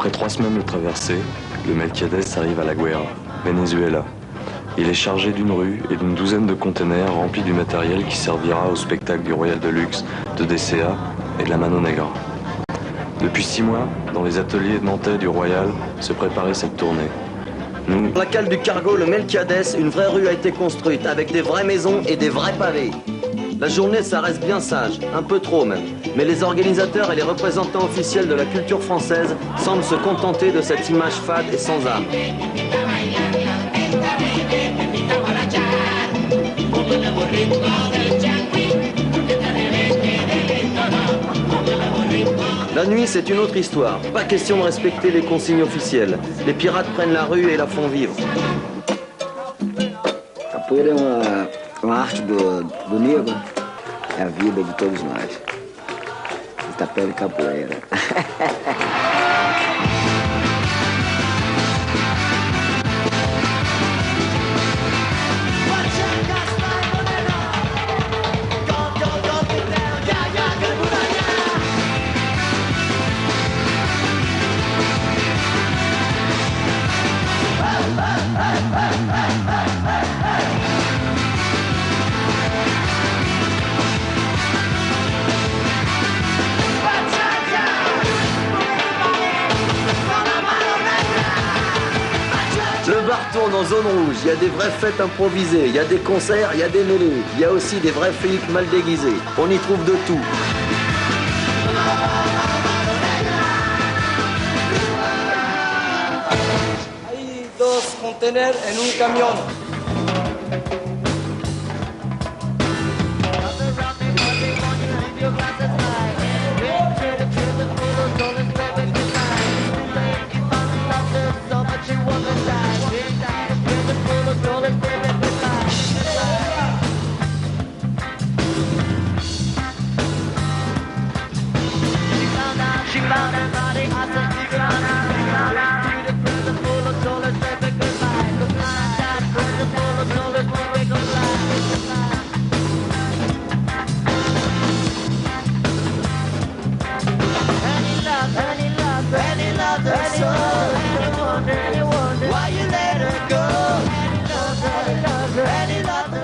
Après 3 semaines de traversée, le Melquiades arrive à La Guaira, Venezuela. Il est chargé d'une rue et d'une douzaine de containers remplis du matériel qui servira au spectacle du Royal Deluxe, de DCA et de la Mano Negra. Depuis 6 mois, dans les ateliers nantais du Royal, se préparait cette tournée. Dans la cale du cargo, le Melquiades, une vraie rue a été construite, avec des vraies maisons et des vrais pavés. La journée, ça reste bien sage, un peu trop même. Mais les organisateurs et les représentants officiels de la culture française semblent se contenter de cette image fade et sans âme. La nuit, c'est une autre histoire. Pas question de respecter les consignes officielles. Les pirates prennent la rue et la font vivre. Capoeira é uma arte do negro, é a vida de todos nós. Itapé de capoeira. Le bar tourne en zone rouge, il y a des vraies fêtes improvisées, il y a des concerts, il y a des mêlées, il y a aussi des vrais flics mal déguisés. On y trouve de tout. Hay 2 conteners en un camión.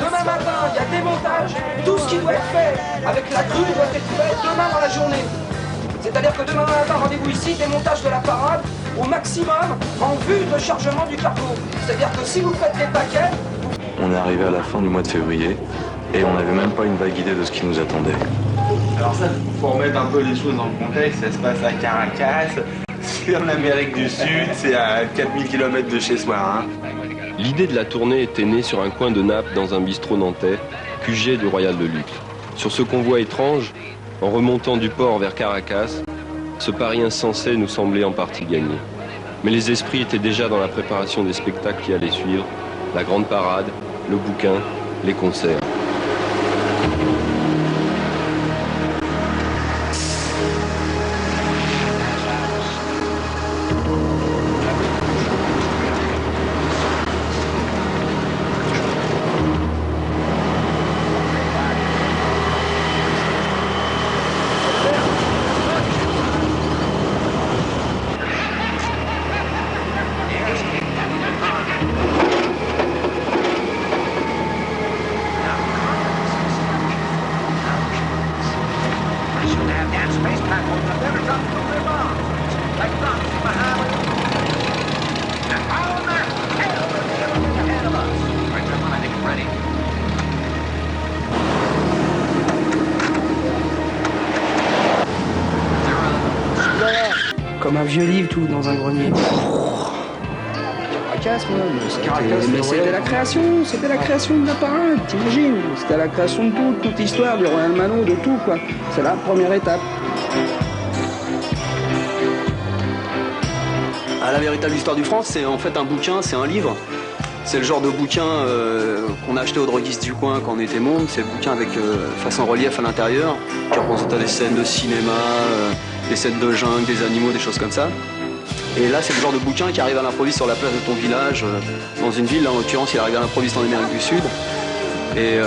Demain matin, il y a démontage. Tout ce qui doit être fait avec la grue doit être fait demain dans la journée. C'est-à-dire que demain matin, rendez-vous ici, démontage de la parade au maximum en vue de chargement du cargo. C'est-à-dire que si vous faites des paquets... On est arrivé à la fin du mois de février et on n'avait même pas une vague idée de ce qui nous attendait. Alors ça, il faut remettre un peu les choses dans le contexte. Ça se passe à Caracas, c'est en Amérique du Sud, c'est à 4000 km de chez soi. Hein. L'idée de la tournée était née sur un coin de Naples dans un bistrot nantais, QG du Royal Deluxe. Sur ce convoi étrange, en remontant du port vers Caracas, ce pari insensé nous semblait en partie gagné. Mais les esprits étaient déjà dans la préparation des spectacles qui allaient suivre, la grande parade, le bouquin, les concerts. Comme un vieux livre tout dans un grenier. Caracas, mais c'était la création de la parade, t'imagines? C'était la création de tout, toute l'histoire du Royal Mano, de tout quoi. C'est la première étape. À la véritable histoire du France, c'est en fait un bouquin, c'est un livre. C'est le genre de bouquin qu'on a acheté au droguiste du coin quand on était môme. C'est le bouquin avec face en relief à l'intérieur, qui représentait des scènes de cinéma, des scènes de jungle, des animaux, des choses comme ça. Et là, c'est le genre de bouquin qui arrive à l'improviste sur la place de ton village, dans une ville, là, en l'occurrence, il arrive à l'improviste en Amérique du Sud. Et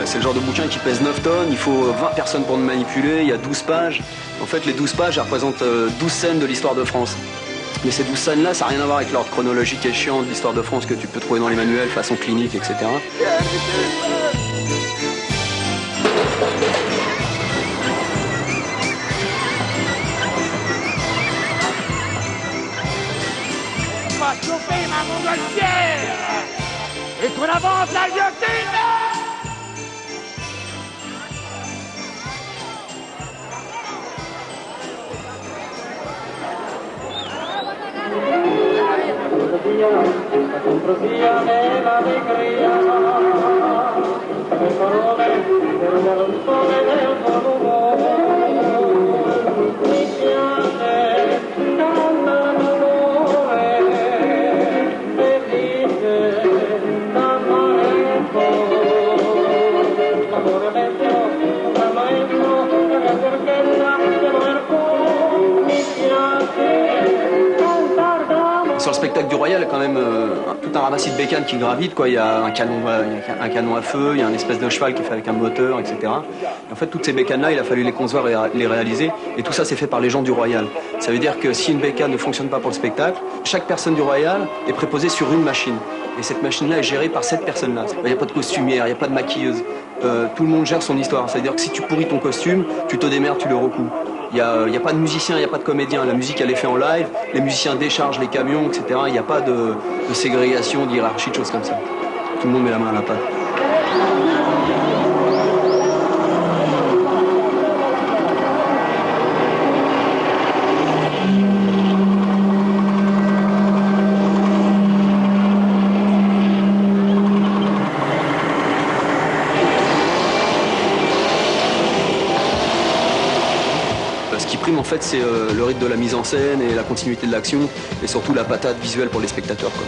c'est le genre de bouquin qui pèse 9 tonnes, il faut 20 personnes pour le manipuler, il y a 12 pages. En fait, les 12 pages, elles représentent 12 scènes de l'histoire de France. Mais ces 12 scènes-là, ça n'a rien à voir avec l'ordre chronologique et chiant de l'histoire de France que tu peux trouver dans les manuels, façon clinique, etc. On va choper ma montgolfière et qu'on avance la guillotine. Sur le spectacle du Royal, il y a quand même tout un ramassis de bécanes qui gravitent, quoi. Il y a un canon à feu, il y a une espèce de cheval qui est fait avec un moteur, etc. Et en fait, toutes ces bécanes-là, il a fallu les concevoir et les réaliser. Et tout ça, c'est fait par les gens du Royal. Ça veut dire que si une bécane ne fonctionne pas pour le spectacle, chaque personne du Royal est préposée sur une machine. Et cette machine-là est gérée par cette personne-là. Il n'y a pas de costumière, il n'y a pas de maquilleuse. Tout le monde gère son histoire. Ça veut dire que si tu pourris ton costume, tu te démerdes, tu le recouds. Il n'y a pas de musicien, il n'y a pas de comédien. La musique, elle est faite en live. Les musiciens déchargent les camions, etc. Il n'y a pas de ségrégation, d'hierarchie, de choses comme ça. Tout le monde met la main à la pâte. Ce qui prime en fait c'est le rythme de la mise en scène et la continuité de l'action et surtout la patate visuelle pour les spectateurs, quoi.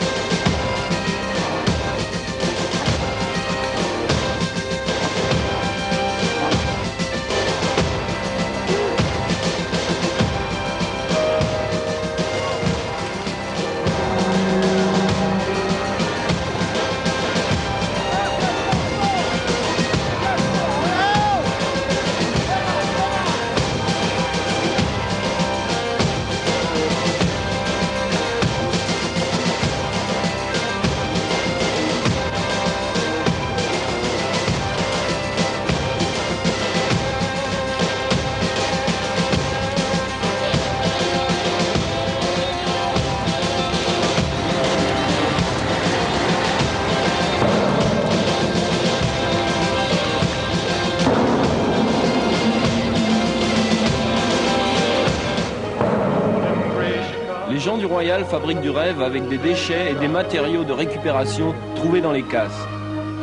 Les gens du Royal fabriquent du rêve avec des déchets et des matériaux de récupération trouvés dans les casses.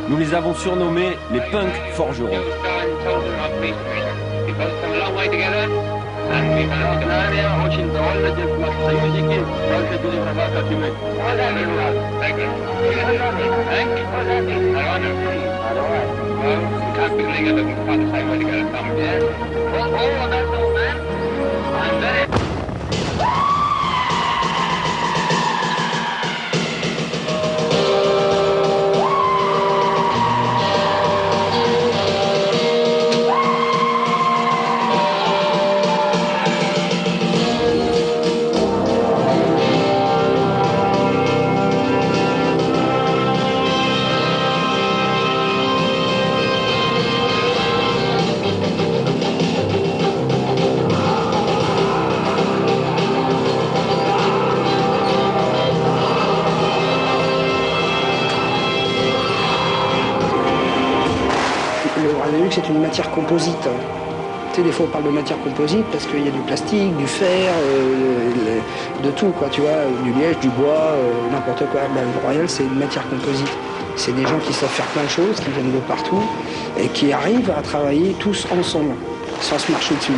Nous les avons surnommés les punks forgerons. Le luxe est une matière composite. Tu sais, des fois on parle de matière composite parce qu'il y a du plastique, du fer, de tout, quoi, tu vois, du liège, du bois, n'importe quoi. Ben, le Royal, c'est une matière composite. C'est des gens qui savent faire plein de choses, qui viennent de partout et qui arrivent à travailler tous ensemble, sans se marcher dessus.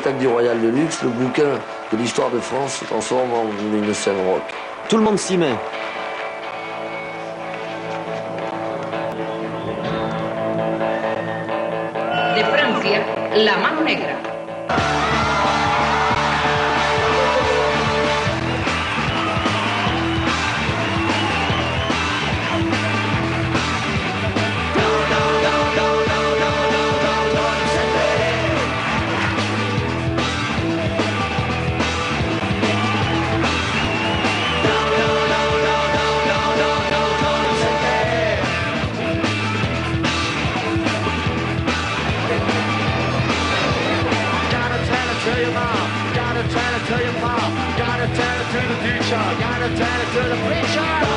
spectacle du Royal de Luxe, le bouquin de l'histoire de France se transforme en une scène rock. Tout le monde s'y met. De Francia, La Mano Negra. Gotta tell it to the preacher.